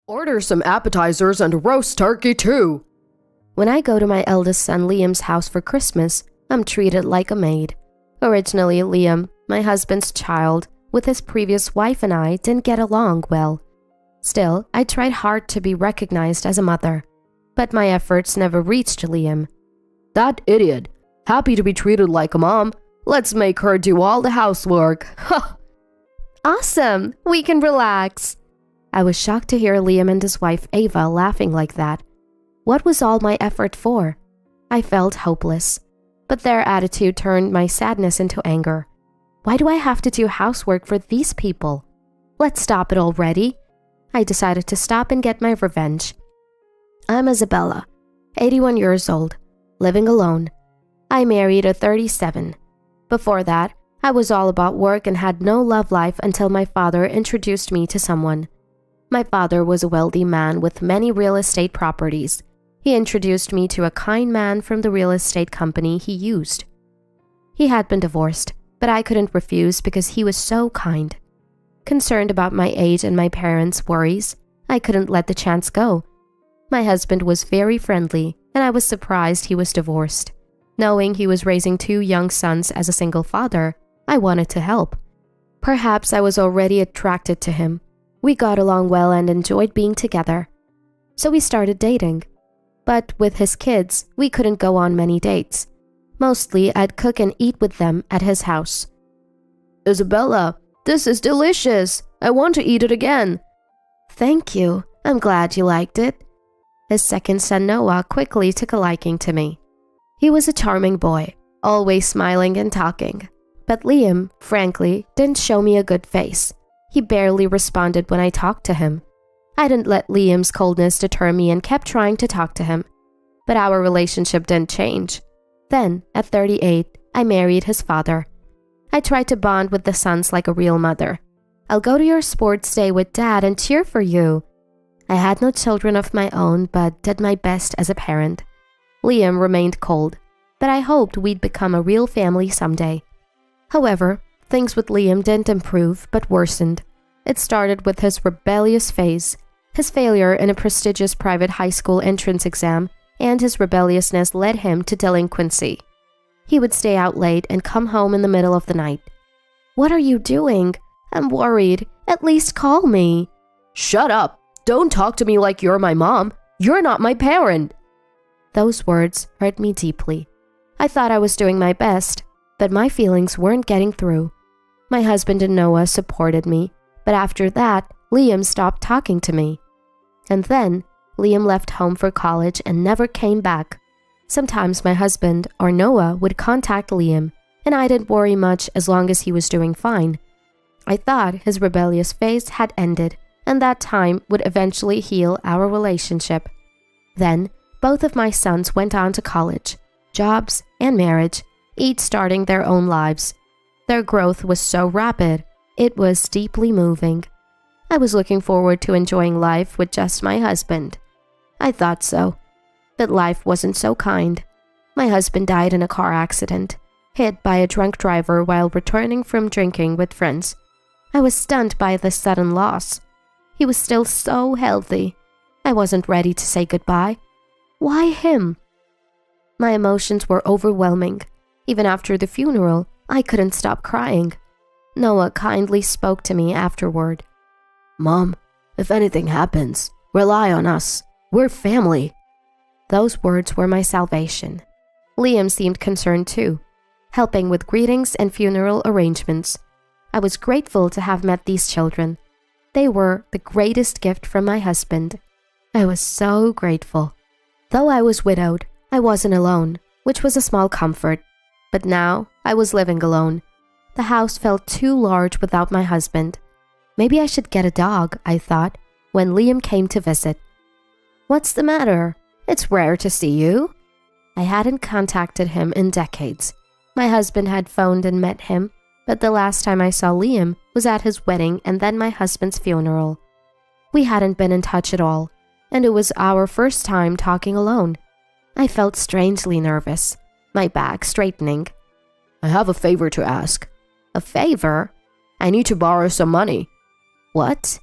Order some appetizers and roast turkey too. When I go to my eldest son Liam's house for Christmas, I'm treated like a maid. Originally, Liam, my husband's child, with his previous wife and I didn't get along well. Still, I tried hard to be recognized as a mother, but my efforts never reached Liam. That idiot. Happy to be treated like a mom. Let's make her do all the housework. Awesome! We can relax. I was shocked to hear Liam and his wife Ava laughing like that. What was all my effort for? I felt hopeless, but their attitude turned my sadness into anger. Why do I have to do housework for these people? Let's stop it already. I decided to stop and get my revenge. I'm Isabella, 81 years old, living alone. I married at 37. Before that, I was all about work and had no love life until my father introduced me to someone. My father was a wealthy man with many real estate properties. He introduced me to a kind man from the real estate company he used. He had been divorced, but I couldn't refuse because he was so kind. Concerned about my age and my parents' worries, I couldn't let the chance go. My husband was very friendly, and I was surprised he was divorced. Knowing he was raising 2 young sons as a single father, I wanted to help. Perhaps I was already attracted to him. We got along well and enjoyed being together. So we started dating. But with his kids, we couldn't go on many dates. Mostly, I'd cook and eat with them at his house. Isabella, this is delicious. I want to eat it again. Thank you. I'm glad you liked it. His second son Noah quickly took a liking to me. He was a charming boy, always smiling and talking. But Liam, frankly, didn't show me a good face. He barely responded when I talked to him. I didn't let Liam's coldness deter me and kept trying to talk to him. But our relationship didn't change. Then, at 38, I married his father. I tried to bond with the sons like a real mother. I'll go to your sports day with Dad and cheer for you. I had no children of my own, but did my best as a parent. Liam remained cold, but I hoped we'd become a real family someday. However, things with Liam didn't improve, but worsened. It started with his rebellious phase, his failure in a prestigious private high school entrance exam, and his rebelliousness led him to delinquency. He would stay out late and come home in the middle of the night. What are you doing? I'm worried. At least call me. Shut up. Don't talk to me like you're my mom. You're not my parent. Those words hurt me deeply. I thought I was doing my best, but my feelings weren't getting through. My husband and Noah supported me, but after that, Liam stopped talking to me. And then, Liam left home for college and never came back. Sometimes my husband or Noah would contact Liam, and I didn't worry much as long as he was doing fine. I thought his rebellious phase had ended, and that time would eventually heal our relationship. Then, both of my sons went on to college, jobs, and marriage, each starting their own lives. Their growth was so rapid, it was deeply moving. I was looking forward to enjoying life with just my husband. I thought so, but life wasn't so kind. My husband died in a car accident, hit by a drunk driver while returning from drinking with friends. I was stunned by this sudden loss. He was still so healthy. I wasn't ready to say goodbye. Why him? My emotions were overwhelming. Even after the funeral, I couldn't stop crying. Noah kindly spoke to me afterward. Mom, if anything happens, rely on us. We're family. Those words were my salvation. Liam seemed concerned too, helping with greetings and funeral arrangements. I was grateful to have met these children. They were the greatest gift from my husband. I was so grateful. Though I was widowed, I wasn't alone, which was a small comfort. But now, I was living alone. The house felt too large without my husband. Maybe I should get a dog, I thought, when Liam came to visit. What's the matter? It's rare to see you. I hadn't contacted him in decades. My husband had phoned and met him, but the last time I saw Liam was at his wedding and then my husband's funeral. We hadn't been in touch at all, and it was our first time talking alone. I felt strangely nervous, my back straightening. I have a favor to ask. A favor? I need to borrow some money. What?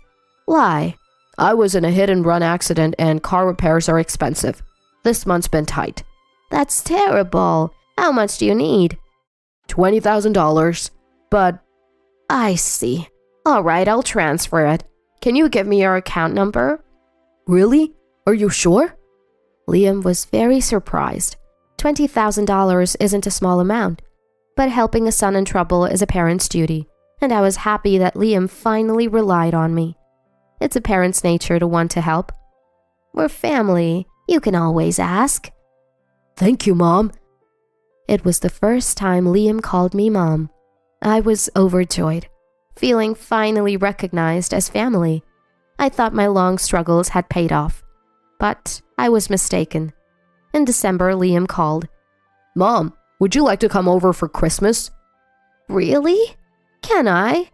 Why? I was in a hit-and-run accident and car repairs are expensive. This month's been tight. That's terrible. How much do you need? $20,000. But I see. All right, I'll transfer it. Can you give me your account number? really? Are you sure? Liam was very surprised. $20,000 isn't a small amount, but helping a son in trouble is a parent's duty, and I was happy that Liam finally relied on me. It's a parent's nature to want to help. We're family. You can always ask. Thank you, Mom. It was the first time Liam called me Mom. I was overjoyed, feeling finally recognized as family. I thought my long struggles had paid off, but I was mistaken. In December, Liam called. Mom, would you like to come over for Christmas? Really? Can I?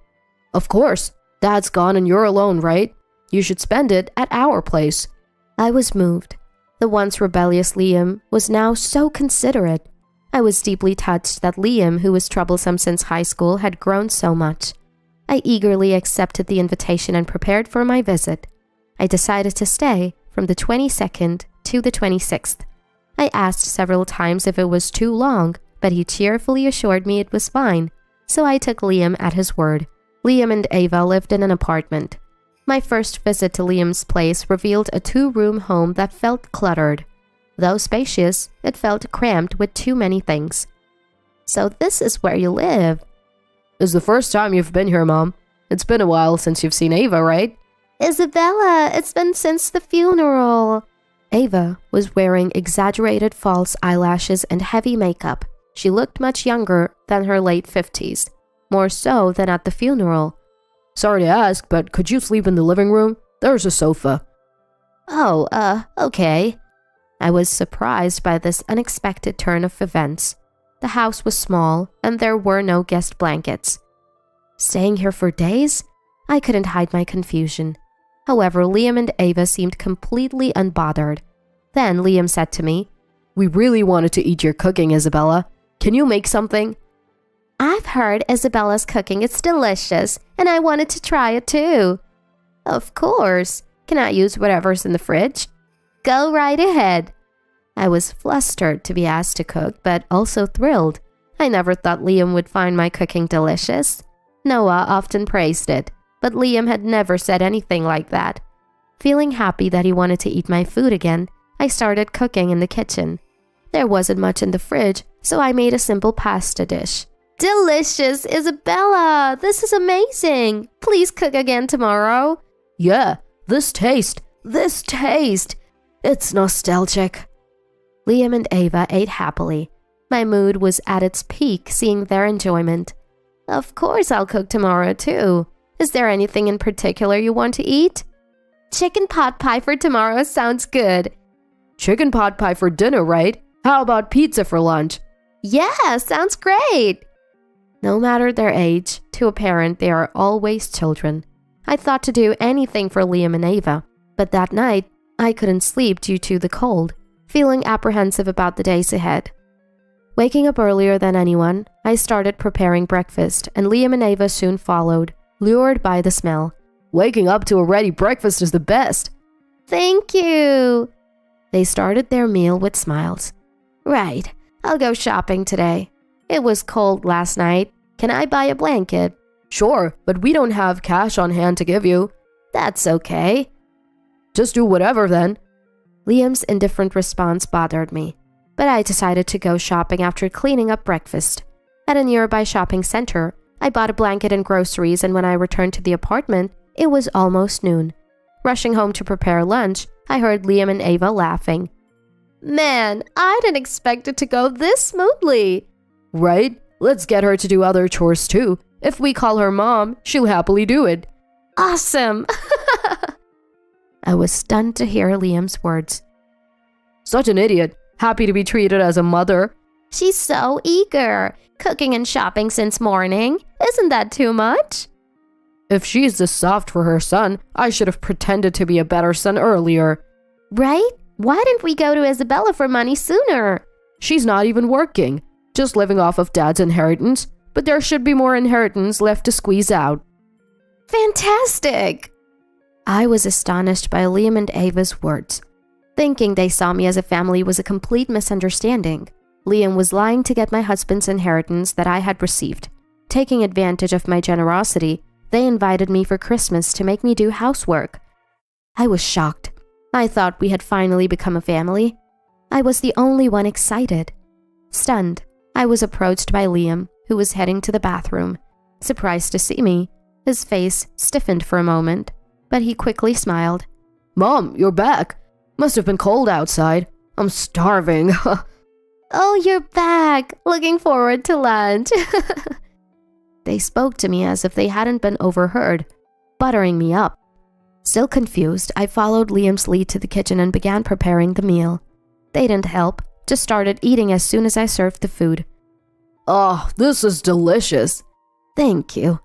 Of course. Dad's gone and you're alone, right? You should spend it at our place. I was moved. The once rebellious Liam was now so considerate. I was deeply touched that Liam, who was troublesome since high school, had grown so much. I eagerly accepted the invitation and prepared for my visit. I decided to stay from the 22nd to the 26th. I asked several times if it was too long, but he cheerfully assured me it was fine, so I took Liam at his word. Liam and Ava lived in an apartment. My first visit to Liam's place revealed a 2-room home that felt cluttered. Though spacious, it felt cramped with too many things. So this is where you live? It's the first time you've been here, Mom. It's been a while since you've seen Ava, right? Isabella, it's been since the funeral. Ava was wearing exaggerated false eyelashes and heavy makeup. She looked much younger than her late 50s, more so than at the funeral. Sorry to ask, but could you sleep in the living room? There's a sofa. Oh, okay. I was surprised by this unexpected turn of events. The house was small, and there were no guest blankets. Staying here for days? I couldn't hide my confusion. However, Liam and Ava seemed completely unbothered. Then Liam said to me, We really wanted to eat your cooking, Isabella. Can you make something? I've heard Isabella's cooking is delicious, and I wanted to try it too. Of course. Can I use whatever's in the fridge? Go right ahead. I was flustered to be asked to cook, but also thrilled. I never thought Liam would find my cooking delicious. Noah often praised it, but Liam had never said anything like that. Feeling happy that he wanted to eat my food again, I started cooking in the kitchen. There wasn't much in the fridge, so I made a simple pasta dish. Delicious, Isabella! This is amazing! Please cook again tomorrow. Yeah, this taste. It's nostalgic. Liam and Ava ate happily. My mood was at its peak seeing their enjoyment. Of course I'll cook tomorrow too. Is there anything in particular you want to eat? Chicken pot pie for tomorrow sounds good. Chicken pot pie for dinner, right? How about pizza for lunch? Yeah, sounds great. No matter their age, to a parent they are always children. I thought to do anything for Liam and Ava, but that night I couldn't sleep due to the cold, feeling apprehensive about the days ahead. Waking up earlier than anyone, I started preparing breakfast, and Liam and Ava soon followed, lured by the smell. Waking up to a ready breakfast is the best. Thank you. They started their meal with smiles. Right, I'll go shopping today. It was cold last night. Can I buy a blanket? Sure, but we don't have cash on hand to give you. That's okay. Just do whatever then. Liam's indifferent response bothered me, but I decided to go shopping after cleaning up breakfast. At a nearby shopping center, I bought a blanket and groceries, and when I returned to the apartment, it was almost noon. Rushing home to prepare lunch, I heard Liam and Ava laughing. Man, I didn't expect it to go this smoothly. Right? Let's get her to do other chores too. If we call her Mom, she'll happily do it. Awesome! I was stunned to hear Liam's words. Such an idiot. Happy to be treated as a mother. She's so eager. Cooking and shopping since morning. Isn't that too much? If she's this soft for her son, I should have pretended to be a better son earlier. Right? Why didn't we go to Isabella for money sooner? She's not even working. Just living off of Dad's inheritance. But there should be more inheritance left to squeeze out. Fantastic! I was astonished by Liam and Ava's words. Thinking they saw me as a family was a complete misunderstanding. Liam was lying to get my husband's inheritance that I had received. Taking advantage of my generosity, they invited me for Christmas to make me do housework. I was shocked. I thought we had finally become a family. I was the only one excited. Stunned, I was approached by Liam, who was heading to the bathroom. Surprised to see me, his face stiffened for a moment, but he quickly smiled. Mom, you're back. Must have been cold outside. I'm starving. Oh, you're back. Looking forward to lunch. They spoke to me as if they hadn't been overheard, buttering me up. Still confused, I followed Liam's lead to the kitchen and began preparing the meal. They didn't help, just started eating as soon as I served the food. Oh, this is delicious. Thank you.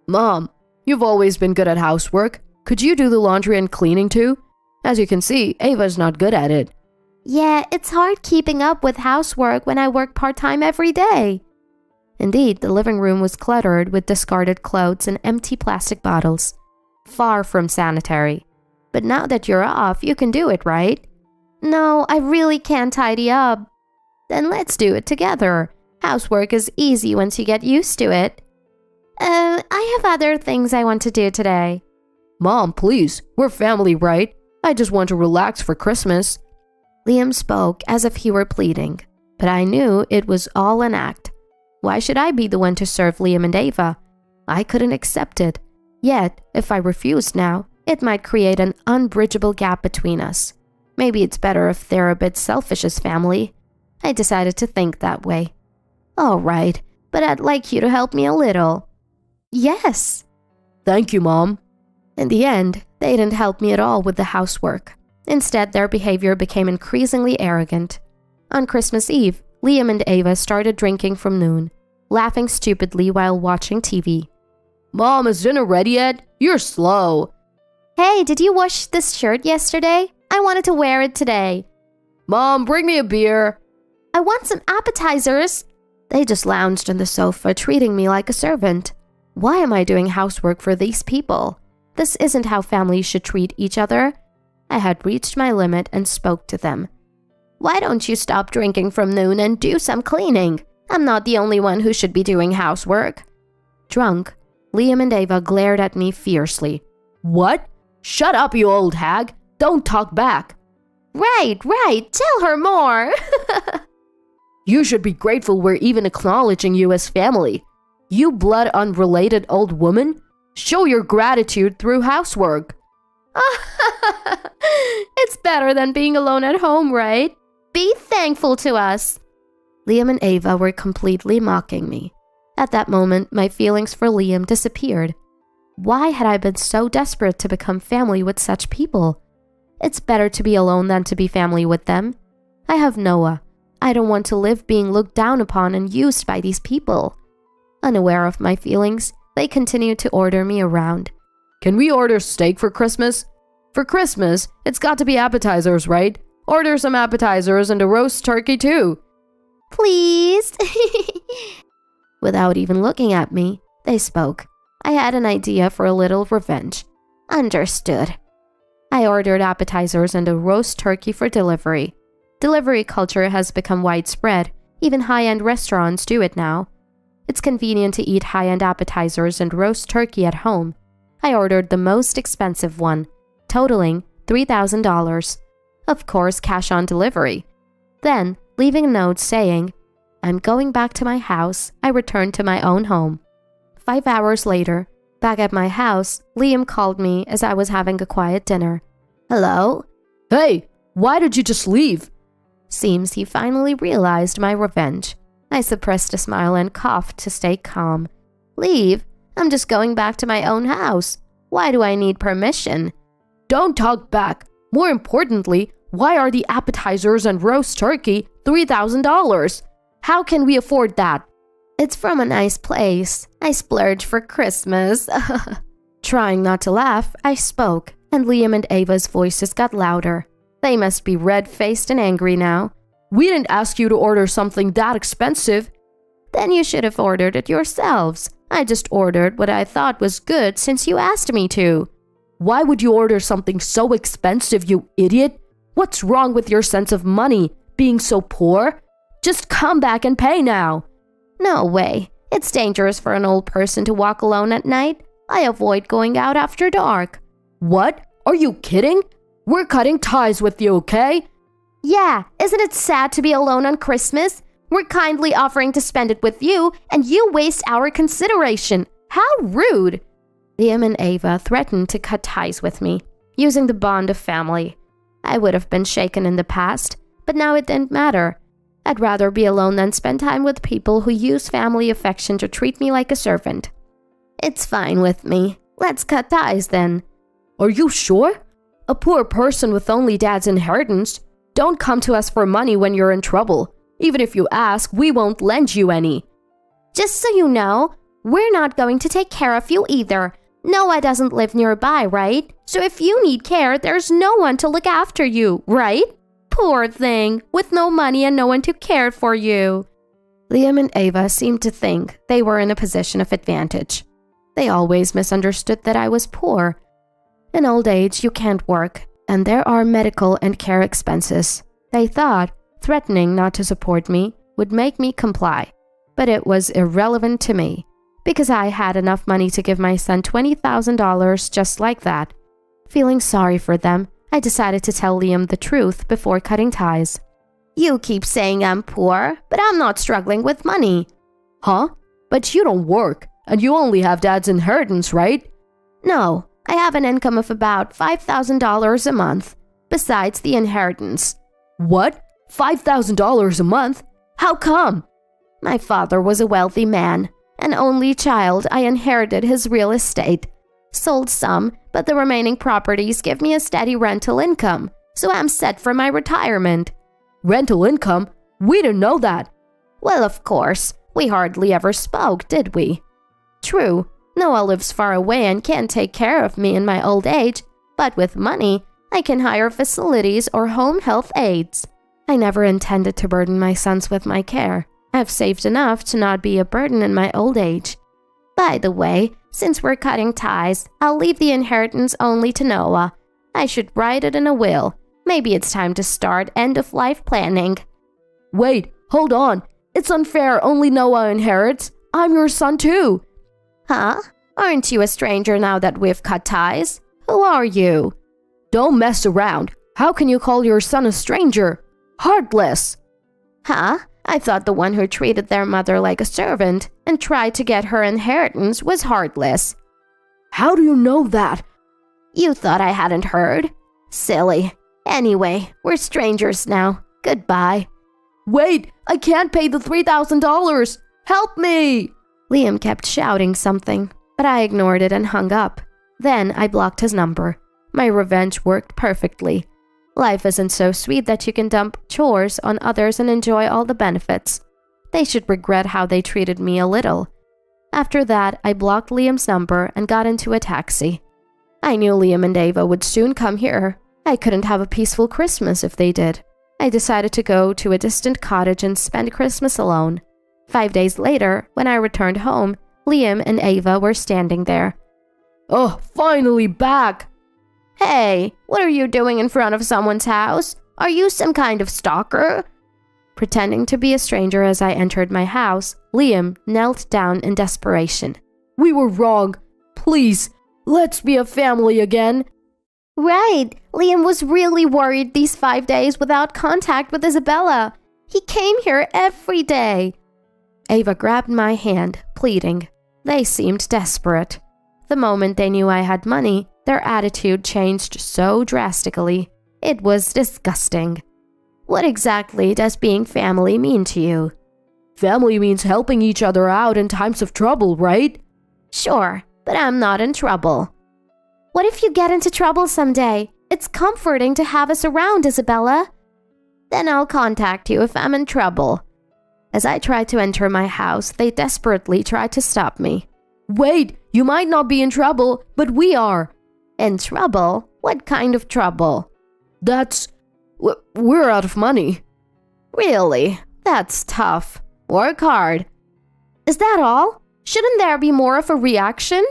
Mom, you've always been good at housework. Could you do the laundry and cleaning too? As you can see, Ava's not good at it. Yeah, it's hard keeping up with housework when I work part-time every day. Indeed, the living room was cluttered with discarded clothes and empty plastic bottles. Far from sanitary. But now that you're off, you can do it, right? No, I really can't tidy up. Then let's do it together. Housework is easy once you get used to it. I have other things I want to do today. Mom, please. We're family, right? I just want to relax for Christmas. Liam spoke as if he were pleading, but I knew it was all an act. Why should I be the one to serve Liam and Ava? I couldn't accept it. Yet, if I refused now, it might create an unbridgeable gap between us. Maybe it's better if they're a bit selfish as family. I decided to think that way. All right, but I'd like you to help me a little. Yes. Thank you, Mom. In the end, they didn't help me at all with the housework. Instead, their behavior became increasingly arrogant. On Christmas Eve, Liam and Ava started drinking from noon, laughing stupidly while watching TV. Mom, is dinner ready yet? You're slow. Hey, did you wash this shirt yesterday? I wanted to wear it today. Mom, bring me a beer. I want some appetizers. They just lounged on the sofa, treating me like a servant. Why am I doing housework for these people? This isn't how families should treat each other. I had reached my limit and spoke to them. Why don't you stop drinking from noon and do some cleaning? I'm not the only one who should be doing housework. Drunk, Liam and Ava glared at me fiercely. What? Shut up, you old hag. Don't talk back. Right. Tell her more. You should be grateful we're even acknowledging you as family. You blood unrelated old woman. Show your gratitude through housework. It's better than being alone at home, right? Be thankful to us. Liam and Ava were completely mocking me. At that moment, my feelings for Liam disappeared. Why had I been so desperate to become family with such people? It's better to be alone than to be family with them. I have Noah. I don't want to live being looked down upon and used by these people. Unaware of my feelings, they continued to order me around. Can we order steak for Christmas? For Christmas, it's got to be appetizers, right? Order some appetizers and a roast turkey too. Please. Without even looking at me, they spoke. I had an idea for a little revenge. Understood. I ordered appetizers and a roast turkey for delivery. Delivery culture has become widespread. Even high-end restaurants do it now. It's convenient to eat high-end appetizers and roast turkey at home. I ordered the most expensive one, totaling $3,000. Of course, cash on delivery. Then, leaving a note saying, "I'm going back to my house," I returned to my own home. 5 hours later, back at my house, Liam called me as I was having a quiet dinner. Hello? Hey, why did you just leave? Seems he finally realized my revenge. I suppressed a smile and coughed to stay calm. Leave? I'm just going back to my own house. Why do I need permission? Don't talk back. More importantly, why are the appetizers and roast turkey $3,000? How can we afford that? It's from a nice place. I splurged for Christmas. Trying not to laugh, I spoke, and Liam and Ava's voices got louder. They must be red-faced and angry now. We didn't ask you to order something that expensive. Then you should have ordered it yourselves. I just ordered what I thought was good since you asked me to. Why would you order something so expensive, you idiot? What's wrong with your sense of money, being so poor? Just come back and pay now. No way. It's dangerous for an old person to walk alone at night. I avoid going out after dark. What? Are you kidding? We're cutting ties with you, okay? Yeah, isn't it sad to be alone on Christmas? We're kindly offering to spend it with you, and you waste our consideration. How rude! Liam and Ava threatened to cut ties with me, using the bond of family. I would have been shaken in the past, but now it didn't matter. I'd rather be alone than spend time with people who use family affection to treat me like a servant. It's fine with me. Let's cut ties then. Are you sure? A poor person with only dad's inheritance. Don't come to us for money when you're in trouble. Even if you ask, we won't lend you any. Just so you know, we're not going to take care of you either. Noah doesn't live nearby, right? So if you need care, there's no one to look after you, right? Poor thing, with no money and no one to care for you. Liam and Ava seemed to think they were in a position of advantage. They always misunderstood that I was poor. In old age, you can't work, and there are medical and care expenses. They thought threatening not to support me would make me comply, but it was irrelevant to me, because I had enough money to give my son $20,000 just like that. Feeling sorry for them, I decided to tell Liam the truth before cutting ties. You keep saying I'm poor, but I'm not struggling with money. Huh? But you don't work, and you only have dad's inheritance, right? No, I have an income of about $5,000 a month, besides the inheritance. What? $5,000 a month? How come? My father was a wealthy man. An only child, I inherited his real estate. Sold some, but the remaining properties give me a steady rental income, so I'm set for my retirement. Rental income? We didn't know that. Well, of course. We hardly ever spoke, did we? True, Noah lives far away and can't take care of me in my old age, but with money, I can hire facilities or home health aides. I never intended to burden my sons with my care. I've saved enough to not be a burden in my old age. By the way, since we're cutting ties, I'll leave the inheritance only to Noah. I should write it in a will. Maybe it's time to start end-of-life planning. Wait, hold on. It's unfair, only Noah inherits. I'm your son too. Huh? Aren't you a stranger now that we've cut ties? Who are you? Don't mess around. How can you call your son a stranger? Heartless. Huh? I thought the one who treated their mother like a servant and tried to get her inheritance was heartless. How do you know that? You thought I hadn't heard? Silly. Anyway, we're strangers now. Goodbye. Wait, I can't pay the $3,000. Help me! Liam kept shouting something, but I ignored it and hung up. Then I blocked his number. My revenge worked perfectly. Life isn't so sweet that you can dump chores on others and enjoy all the benefits. They should regret how they treated me a little. After that, I blocked Liam's number and got into a taxi. I knew Liam and Ava would soon come here. I couldn't have a peaceful Christmas if they did. I decided to go to a distant cottage and spend Christmas alone. 5 days later, when I returned home, Liam and Ava were standing there. Oh, finally back! Hey, what are you doing in front of someone's house? Are you some kind of stalker? Pretending to be a stranger as I entered my house, Liam knelt down in desperation. We were wrong. Please, let's be a family again. Right. Liam was really worried these 5 days without contact with Isabella. He came here every day. Ava grabbed my hand, pleading. They seemed desperate. The moment they knew I had money, their attitude changed so drastically. It was disgusting. What exactly does being family mean to you? Family means helping each other out in times of trouble, right? Sure, but I'm not in trouble. What if you get into trouble someday? It's comforting to have us around, Isabella. Then I'll contact you if I'm in trouble. As I tried to enter my house, they desperately tried to stop me. Wait, you might not be in trouble, but we are. In trouble? What kind of trouble? We're out of money. Really? That's tough. Work hard. Is that all? Shouldn't there be more of a reaction?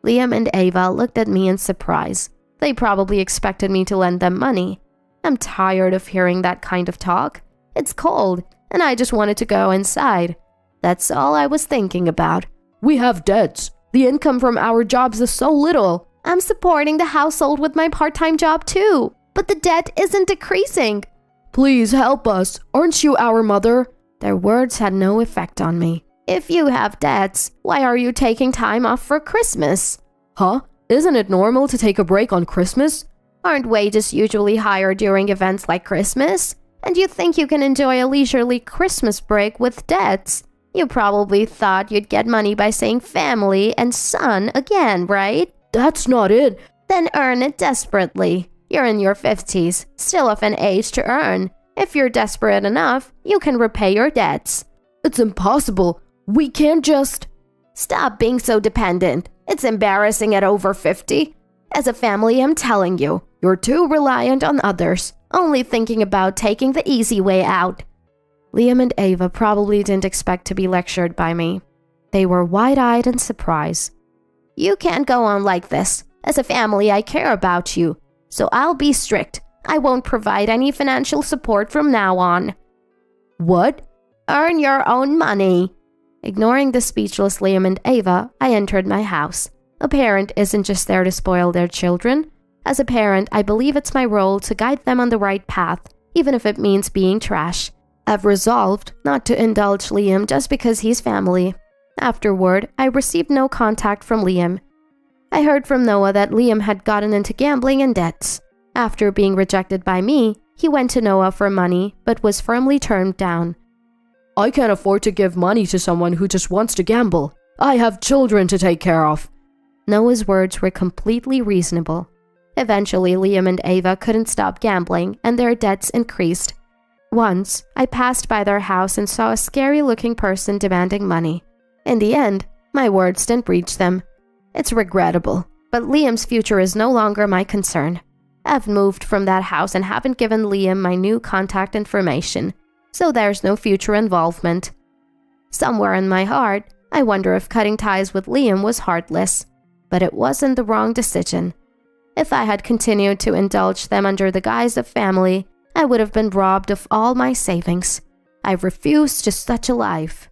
Liam and Ava looked at me in surprise. They probably expected me to lend them money. I'm tired of hearing that kind of talk. It's cold, and I just wanted to go inside. That's all I was thinking about. We have debts. The income from our jobs is so little. I'm supporting the household with my part-time job too, but the debt isn't decreasing. Please help us. Aren't you our mother? Their words had no effect on me. If you have debts, why are you taking time off for Christmas? Huh? Isn't it normal to take a break on Christmas? Aren't wages usually higher during events like Christmas? And you think you can enjoy a leisurely Christmas break with debts? You probably thought you'd get money by saying family and son again, right? That's not it. Then earn it desperately. You're in your 50s, still of an age to earn. If you're desperate enough, you can repay your debts. It's impossible. We can't just... Stop being so dependent. It's embarrassing at over 50. As a family, I'm telling you, you're too reliant on others, only thinking about taking the easy way out. Liam and Ava probably didn't expect to be lectured by me. They were wide-eyed in surprise. You can't go on like this. As a family, I care about you. So I'll be strict. I won't provide any financial support from now on. What? Earn your own money. Ignoring the speechless Liam and Ava, I entered my house. A parent isn't just there to spoil their children. As a parent, I believe it's my role to guide them on the right path, even if it means being trash. I've resolved not to indulge Liam just because he's family. Afterward, I received no contact from Liam. I heard from Noah that Liam had gotten into gambling and debts. After being rejected by me, he went to Noah for money, but was firmly turned down. I can't afford to give money to someone who just wants to gamble. I have children to take care of. Noah's words were completely reasonable. Eventually, Liam and Ava couldn't stop gambling, and their debts increased. Once, I passed by their house and saw a scary-looking person demanding money. In the end, my words didn't reach them. It's regrettable, but Liam's future is no longer my concern. I've moved from that house and haven't given Liam my new contact information, so there's no future involvement. Somewhere in my heart, I wonder if cutting ties with Liam was heartless, but it wasn't the wrong decision. If I had continued to indulge them under the guise of family, I would have been robbed of all my savings. I refuse just such a life.